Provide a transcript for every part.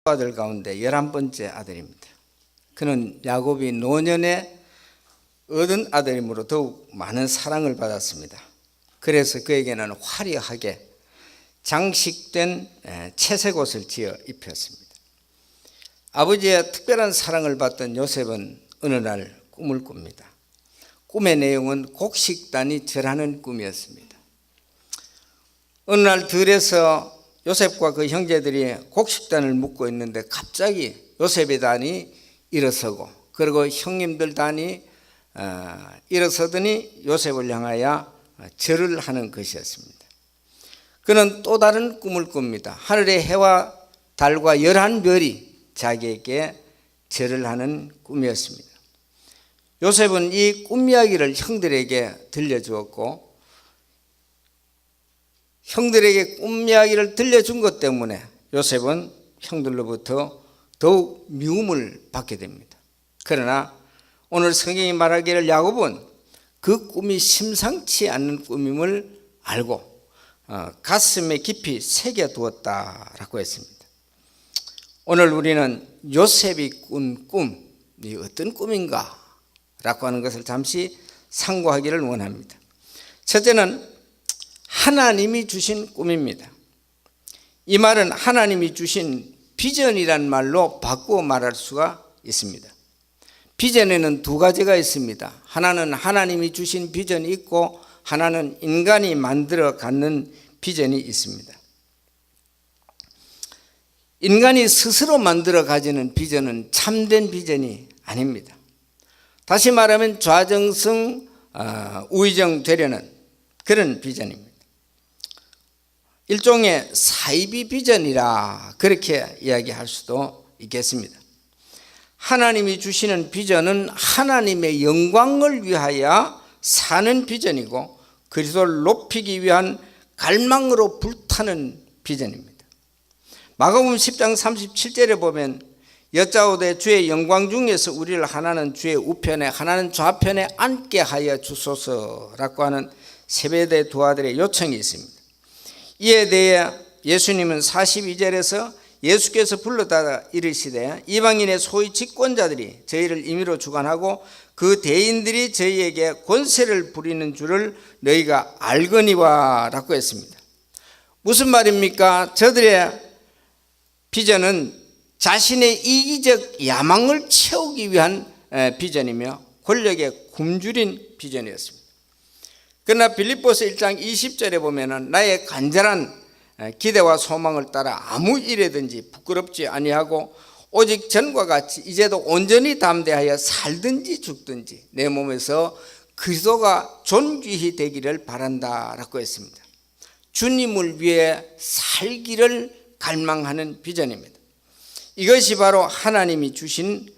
아들 가운데 11번째 아들입니다. 그는 야곱이 노년에 얻은 아들이므로 더욱 많은 사랑을 받았습니다. 그래서 그에게는 화려하게 장식된 채색 옷을 지어 입혔습니다. 아버지의 특별한 사랑을 받던 요셉은 어느 날 꿈을 꿉니다. 꿈의 내용은 곡식단이 절하는 꿈이었습니다. 어느 날 들에서 요셉과 그 형제들이 곡식단을 묶고 있는데 갑자기 요셉의 단이 일어서고, 그리고 형님들 단이 일어서더니 요셉을 향하여 절을 하는 것이었습니다. 그는 또 다른 꿈을 꿉니다. 하늘의 해와 달과 11별이 자기에게 절을 하는 꿈이었습니다. 요셉은 이 꿈 이야기를 형들에게 들려주었고, 형들에게 꿈 이야기를 들려준 것 때문에 요셉은 형들로부터 더욱 미움을 받게 됩니다. 그러나 오늘 성경이 말하기를 야곱은 그 꿈이 심상치 않는 꿈임을 알고 가슴에 깊이 새겨두었다라고 했습니다. 오늘 우리는 요셉이 꾼 꿈이 어떤 꿈인가 라고 하는 것을 잠시 상고하기를 원합니다. 첫째는 하나님이 주신 꿈입니다. 이 말은 하나님이 주신 비전이란 말로 바꾸어 말할 수가 있습니다. 비전에는 두 가지가 있습니다. 하나는 하나님이 주신 비전이 있고, 하나는 인간이 만들어 갖는 비전이 있습니다. 인간이 스스로 만들어 가지는 비전은 참된 비전이 아닙니다. 다시 말하면 좌정성 우의정 되려는 그런 비전입니다. 일종의 사이비 비전이라 그렇게 이야기할 수도 있겠습니다. 하나님이 주시는 비전은 하나님의 영광을 위하여 사는 비전이고, 그리스도를 높이기 위한 갈망으로 불타는 비전입니다. 마가복음 10장 37절에 보면 여짜오되 주의 영광 중에서 우리를 하나는 주의 우편에 하나는 좌편에 앉게 하여 주소서라고 하는 세베대 두 아들의 요청이 있습니다. 이에 대해 예수님은 42절에서 예수께서 불러다가 이르시되 이방인의 소위 집권자들이 저희를 임의로 주관하고 그 대인들이 저희에게 권세를 부리는 줄을 너희가 알거니와 라고 했습니다. 무슨 말입니까? 저들의 비전은 자신의 이기적 야망을 채우기 위한 비전이며 권력에 굶주린 비전이었습니다. 그러나 빌립보서 1장 20절에 보면은 나의 간절한 기대와 소망을 따라 아무 일에든지 부끄럽지 아니하고 오직 전과 같이 이제도 온전히 담대하여 살든지 죽든지 내 몸에서 그리스도가 존귀히 되기를 바란다라고 했습니다. 주님을 위해 살기를 갈망하는 비전입니다. 이것이 바로 하나님이 주신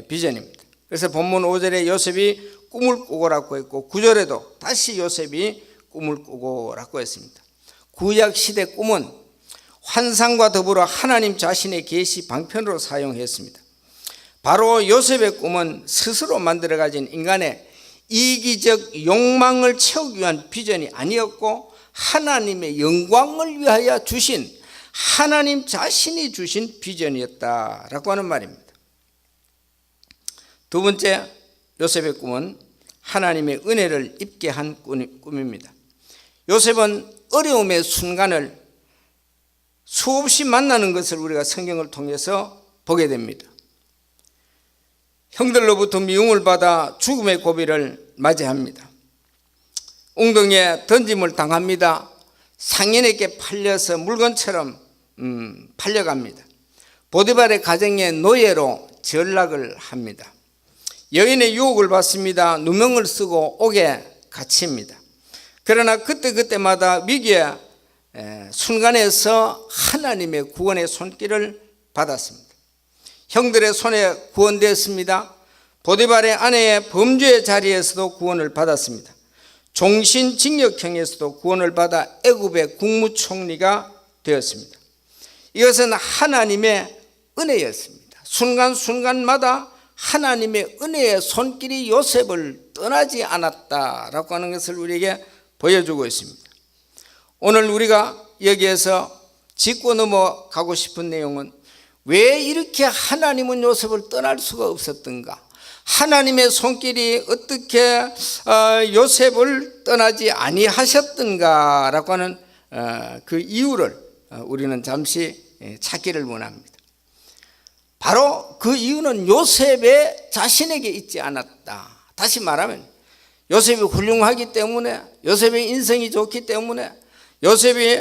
비전입니다. 그래서 본문 5절에 요셉이 꿈을 꾸고라고 했고, 9절에도 다시 요셉이 꿈을 꾸고라고 했습니다. 구약 시대 꿈은 환상과 더불어 하나님 자신의 계시 방편으로 사용했습니다. 바로 요셉의 꿈은 스스로 만들어 가진 인간의 이기적 욕망을 채우기 위한 비전이 아니었고, 하나님의 영광을 위하여 주신 하나님 자신이 주신 비전이었다라고 하는 말입니다. 두 번째, 요셉의 꿈은 하나님의 은혜를 입게 한 꿈입니다. 요셉은 어려움의 순간을 수없이 만나는 것을 우리가 성경을 통해서 보게 됩니다. 형들로부터 미움을 받아 죽음의 고비를 맞이합니다. 웅덩이에 던짐을 당합니다. 상인에게 팔려서 물건처럼 팔려갑니다. 보디발의 가정의 노예로 전락을 합니다. 여인의 유혹을 받습니다. 누명을 쓰고 옥에 갇힙니다. 그러나 그때마다 위기의 순간에서 하나님의 구원의 손길을 받았습니다. 형들의 손에 구원되었습니다. 보디발의 아내의 범죄의 자리에서도 구원을 받았습니다. 종신징역형에서도 구원을 받아 애굽의 국무총리가 되었습니다. 이것은 하나님의 은혜였습니다. 순간순간마다 하나님의 은혜의 손길이 요셉을 떠나지 않았다라고 하는 것을 우리에게 보여주고 있습니다. 오늘 우리가 여기에서 짚고 넘어가고 싶은 내용은 왜 이렇게 하나님은 요셉을 떠날 수가 없었던가? 하나님의 손길이 어떻게 요셉을 떠나지 아니하셨던가라고 하는 그 이유를 우리는 잠시 찾기를 원합니다. 바로 그 이유는 요셉의 자신에게 있지 않았다. 다시 말하면 요셉이 훌륭하기 때문에, 요셉의 인성이 좋기 때문에, 요셉이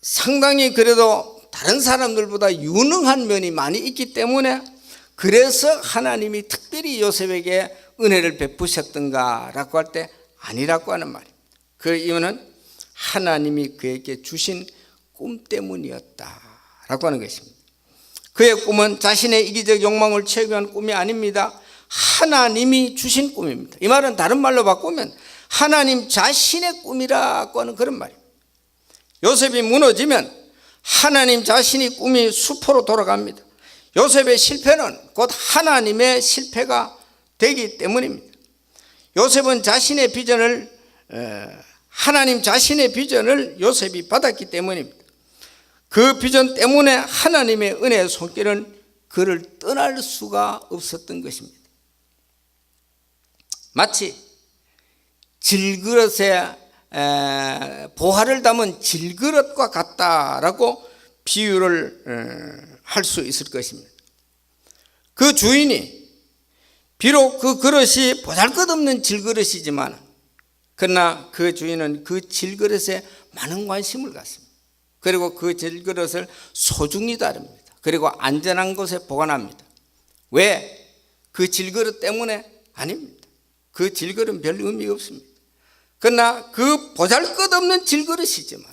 상당히 그래도 다른 사람들보다 유능한 면이 많이 있기 때문에, 그래서 하나님이 특별히 요셉에게 은혜를 베푸셨던가라고 할 때 아니라고 하는 말입니다. 그 이유는 하나님이 그에게 주신 꿈 때문이었다라고 하는 것입니다. 그의 꿈은 자신의 이기적 욕망을 채우기 위한 꿈이 아닙니다. 하나님이 주신 꿈입니다. 이 말은 다른 말로 바꾸면 하나님 자신의 꿈이라고 하는 그런 말입니다. 요셉이 무너지면 하나님 자신이 꿈이 수포로 돌아갑니다. 요셉의 실패는 곧 하나님의 실패가 되기 때문입니다. 요셉은 자신의 비전을 하나님 자신의 비전을 요셉이 받았기 때문입니다. 그 비전 때문에 하나님의 은혜의 손길은 그를 떠날 수가 없었던 것입니다. 마치 질그릇에 보화를 담은 질그릇과 같다라고 비유를 할 수 있을 것입니다. 그 주인이 비록 그 그릇이 보잘것없는 질그릇이지만, 그러나 그 주인은 그 질그릇에 많은 관심을 갖습니다. 그리고 그 질그릇을 소중히 다룹니다. 그리고 안전한 곳에 보관합니다. 왜? 그 질그릇 때문에? 아닙니다. 그 질그릇은 별 의미가 없습니다. 그러나 그 보잘것없는 질그릇이지만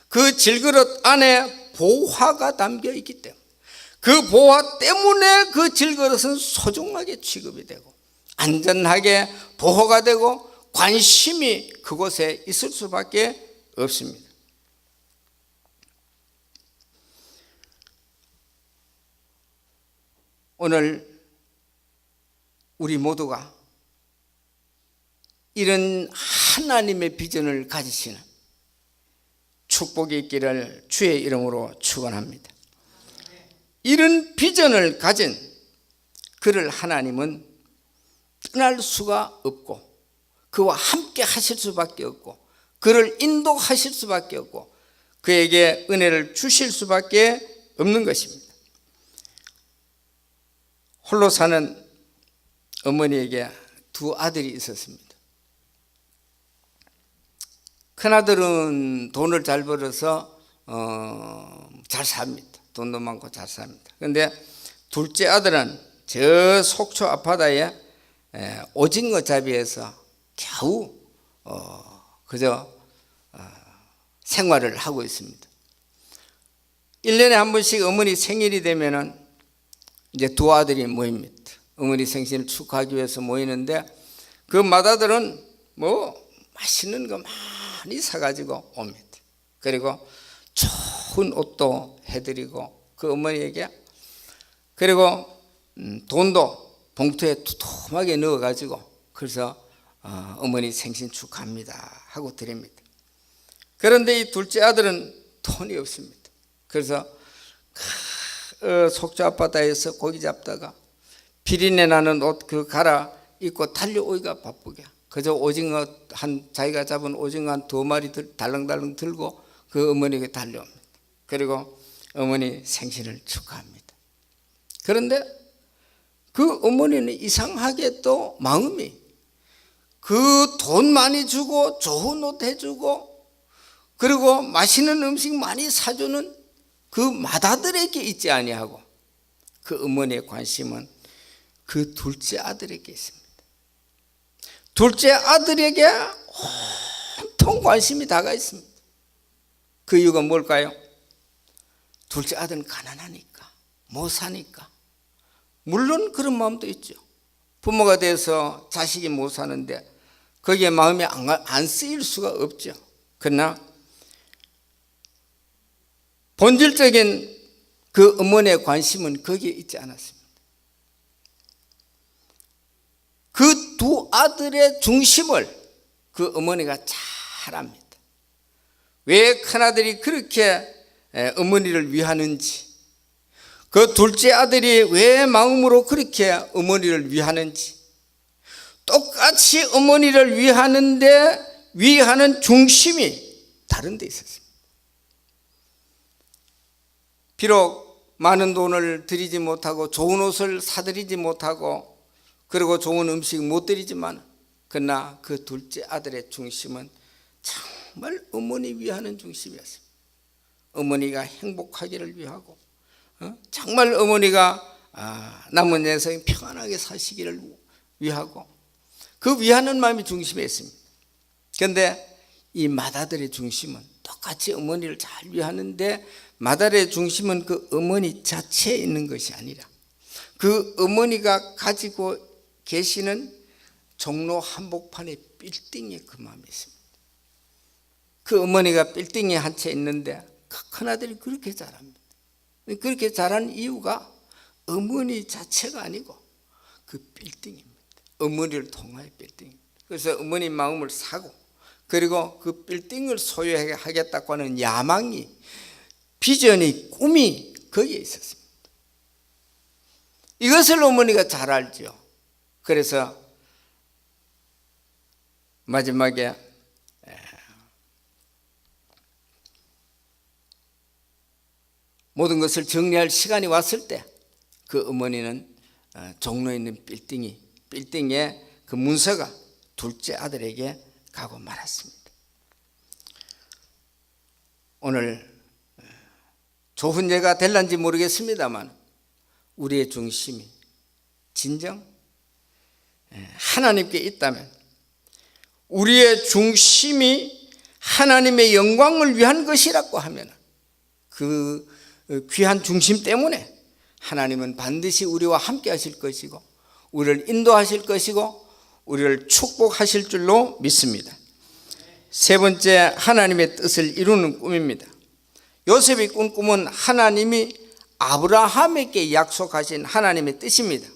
그 질그릇 안에 보화가 담겨 있기 때문에, 그 보화 때문에 그 질그릇은 소중하게 취급이 되고 안전하게 보호가 되고 관심이 그곳에 있을 수밖에 없습니다. 오늘 우리 모두가 이런 하나님의 비전을 가지시는 축복이 있기를 주의 이름으로 축원합니다. 이런 비전을 가진 그를 하나님은 떠날 수가 없고 그와 함께 하실 수밖에 없고 그를 인도하실 수밖에 없고 그에게 은혜를 주실 수밖에 없는 것입니다. 홀로 사는 어머니에게 두 아들이 있었습니다. 큰아들은 돈을 잘 벌어서 잘 삽니다. 돈도 많고 잘 삽니다. 그런데 둘째 아들은 저 속초 앞바다에 오징어 잡이에서 겨우 그저 생활을 하고 있습니다. 1년에 한 번씩 어머니 생일이 되면은 이제 두 아들이 모입니다. 어머니 생신을 축하하기 위해서 모이는데 그 맏아들은 맛있는 거 많이 사가지고 옵니다. 그리고 좋은 옷도 해드리고 그 어머니에게, 그리고 돈도 봉투에 두툼하게 넣어가지고 그래서 어머니 생신 축하합니다 하고 드립니다. 그런데 이 둘째 아들은 돈이 없습니다. 그래서 속초 앞바다에서 고기 잡다가 비린내 나는 옷 그 갈아 입고 달려오기가 바쁘게 그저 오징어 자기가 잡은 오징어 한 2마리 달랑달랑 들고 그 어머니에게 달려옵니다. 그리고 어머니 생신을 축하합니다. 그런데 그 어머니는 이상하게 또 마음이 그 돈 많이 주고 좋은 옷 해주고 그리고 맛있는 음식 많이 사주는 그 맏아들에게 있지 아니하고 그 어머니의 관심은 그 둘째 아들에게 있습니다. 둘째 아들에게 온통 관심이 다가 있습니다. 그 이유가 뭘까요? 둘째 아들은 가난하니까, 못 사니까. 물론 그런 마음도 있죠. 부모가 돼서 자식이 못 사는데 거기에 마음이 안 쓰일 수가 없죠. 그러나 본질적인 그 어머니의 관심은 거기에 있지 않았습니다. 그 두 아들의 중심을 그 어머니가 잘 압니다. 왜 큰아들이 그렇게 어머니를 위하는지, 그 둘째 아들이 왜 마음으로 그렇게 어머니를 위하는지, 똑같이 어머니를 위하는 중심이 다른 데 있었습니다. 비록 많은 돈을 들이지 못하고 좋은 옷을 사드리지 못하고 그리고 좋은 음식 못 드리지만, 그러나 그 둘째 아들의 중심은 정말 어머니 위하는 중심이었습니다. 어머니가 행복하기를 위하고, 정말 어머니가 남은 인생 평안하게 사시기를 위하고, 그 위하는 마음이 중심에 있습니다. 그런데 이 맏아들의 중심은 똑같이 어머니를 잘 위하는데, 맏아들의 중심은 그 어머니 자체에 있는 것이 아니라 그 어머니가 가지고 계시는 종로 한복판의 빌딩에 그 마음이 있습니다. 그 어머니가 빌딩에 한 채 있는데 큰 아들이 그렇게 자랍니다. 그렇게 자란 이유가 어머니 자체가 아니고 그 빌딩입니다. 어머니를 통하여 빌딩입니다. 그래서 어머니 마음을 사고, 그리고 그 빌딩을 소유하겠다고 하는 야망이, 비전이, 꿈이 거기에 있었습니다. 이것을 어머니가 잘 알죠. 그래서 마지막에 모든 것을 정리할 시간이 왔을 때 그 어머니는 종로에 있는 빌딩에 그 문서가 둘째 아들에게 가고 말았습니다. 오늘 좋은 예가 될런지 모르겠습니다만, 우리의 중심이 진정 하나님께 있다면, 우리의 중심이 하나님의 영광을 위한 것이라고 하면, 그 귀한 중심 때문에 하나님은 반드시 우리와 함께 하실 것이고, 우리를 인도하실 것이고, 우리를 축복하실 줄로 믿습니다. 세 번째, 하나님의 뜻을 이루는 꿈입니다. 요셉이 꾼 꿈은 하나님이 아브라함에게 약속하신 하나님의 뜻입니다.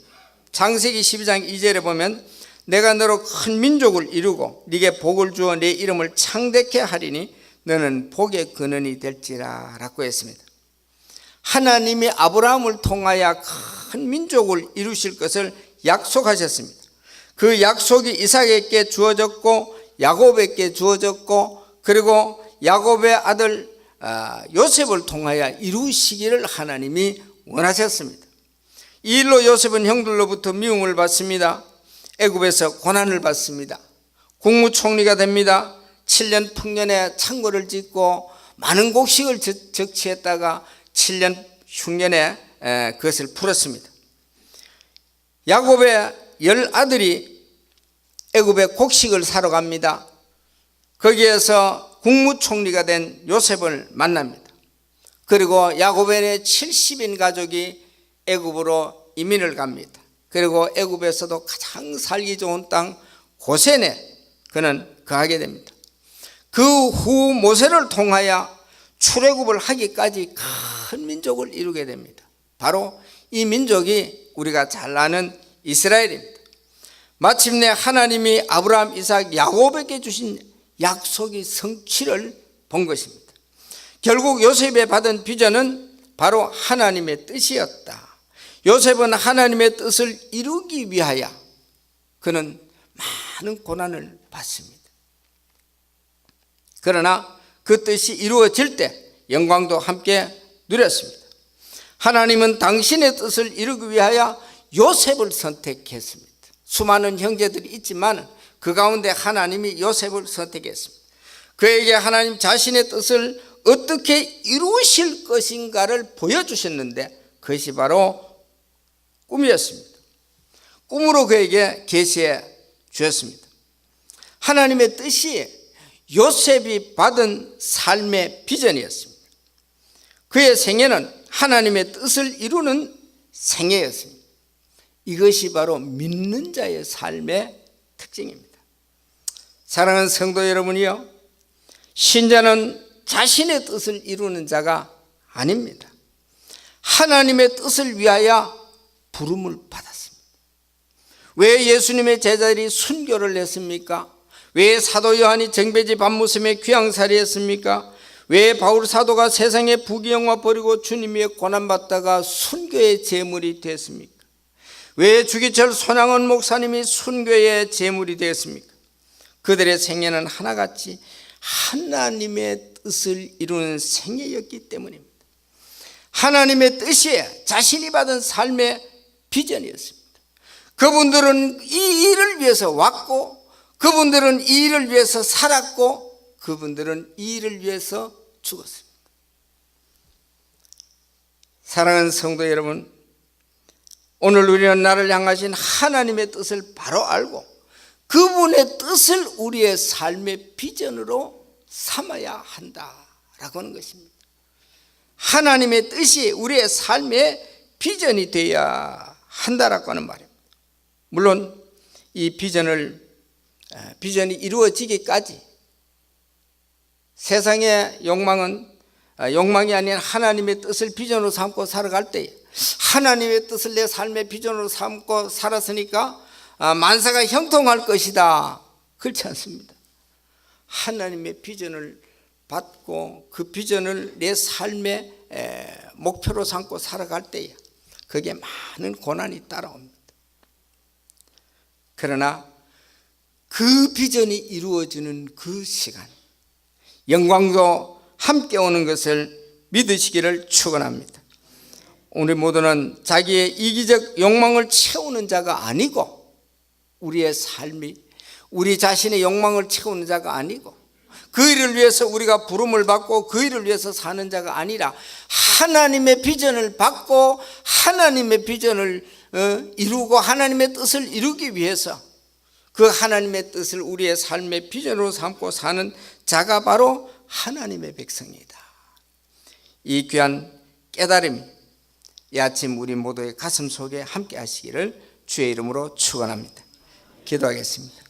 창세기 12장 2절에 보면, 내가 너로 큰 민족을 이루고 네게 복을 주어 내 이름을 창대케 하리니 너는 복의 근원이 될지라 라고 했습니다. 하나님이 아브라함을 통하여 큰 민족을 이루실 것을 약속하셨습니다. 그 약속이 이삭에게 주어졌고 야곱에게 주어졌고, 그리고 야곱의 아들 요셉을 통하여 이루시기를 하나님이 원하셨습니다. 이 일로 요셉은 형들로부터 미움을 받습니다. 애굽에서 고난을 받습니다. 국무총리가 됩니다. 7년 풍년에 창고를 짓고 많은 곡식을 적치했다가 7년 흉년에 그것을 풀었습니다. 야곱의 10아들이 애굽에 곡식을 사러 갑니다. 거기에서 국무총리가 된 요셉을 만납니다. 그리고 야곱의 70인 가족이 애굽으로 이민을 갑니다. 그리고 애굽에서도 가장 살기 좋은 땅 고센에 그는 거하게 됩니다. 그 후 모세를 통하여 출애굽을 하기까지 큰 민족을 이루게 됩니다. 바로 이 민족이 우리가 잘 아는 이스라엘입니다. 마침내 하나님이 아브라함, 이삭, 야곱에게 주신 약속이 성취를 본 것입니다. 결국 요셉이 받은 비전은 바로 하나님의 뜻이었다. 요셉은 하나님의 뜻을 이루기 위하여 그는 많은 고난을 받습니다. 그러나 그 뜻이 이루어질 때 영광도 함께 누렸습니다. 하나님은 당신의 뜻을 이루기 위하여 요셉을 선택했습니다. 수많은 형제들이 있지만 그 가운데 하나님이 요셉을 선택했습니다. 그에게 하나님 자신의 뜻을 어떻게 이루실 것인가를 보여주셨는데, 그것이 바로 꿈이었습니다. 꿈으로 그에게 계시해 주었습니다. 하나님의 뜻이 요셉이 받은 삶의 비전이었습니다. 그의 생애는 하나님의 뜻을 이루는 생애였습니다. 이것이 바로 믿는 자의 삶의 특징입니다. 사랑하는 성도 여러분이요, 신자는 자신의 뜻을 이루는 자가 아닙니다. 하나님의 뜻을 위하여 부름을 받았습니다. 왜 예수님의 제자들이 순교를 했습니까? 왜 사도 요한이 정배지 밤무섬에 귀양살이 했습니까? 왜 바울 사도가 세상의 부귀영화 버리고 주님의 고난받다가 순교의 제물이 됐습니까? 왜 주기철 손양원 목사님이 순교의 제물이 되었습니까? 그들의 생애는 하나같이 하나님의 뜻을 이루는 생애였기 때문입니다. 하나님의 뜻이 자신이 받은 삶의 비전이었습니다. 그분들은 이 일을 위해서 왔고, 그분들은 이 일을 위해서 살았고, 그분들은 이 일을 위해서 죽었습니다. 사랑하는 성도 여러분, 오늘 우리는 나를 향하신 하나님의 뜻을 바로 알고 그분의 뜻을 우리의 삶의 비전으로 삼아야 한다라고 하는 것입니다. 하나님의 뜻이 우리의 삶의 비전이 되어야 한다라고 하는 말입니다. 물론 이 비전이 이루어지기까지 세상의 욕망이 아닌 하나님의 뜻을 비전으로 삼고 살아갈 때, 하나님의 뜻을 내 삶의 비전으로 삼고 살았으니까 만사가 형통할 것이다, 그렇지 않습니다. 하나님의 비전을 받고 그 비전을 내 삶의 목표로 삼고 살아갈 때에 거기에 많은 고난이 따라옵니다. 그러나 그 비전이 이루어지는 그 시간, 영광도 함께 오는 것을 믿으시기를 축원합니다. 우리 모두는 자기의 이기적 욕망을 채우는 자가 아니고, 우리의 삶이 우리 자신의 욕망을 채우는 자가 아니고, 그 일을 위해서 우리가 부름을 받고 그 일을 위해서 사는 자가 아니라 하나님의 비전을 받고 하나님의 비전을 이루고 하나님의 뜻을 이루기 위해서 그 하나님의 뜻을 우리의 삶의 비전으로 삼고 사는 자가 바로 하나님의 백성이다. 이 귀한 깨달음이 이 아침 우리 모두의 가슴 속에 함께 하시기를 주의 이름으로 축원합니다. 기도하겠습니다.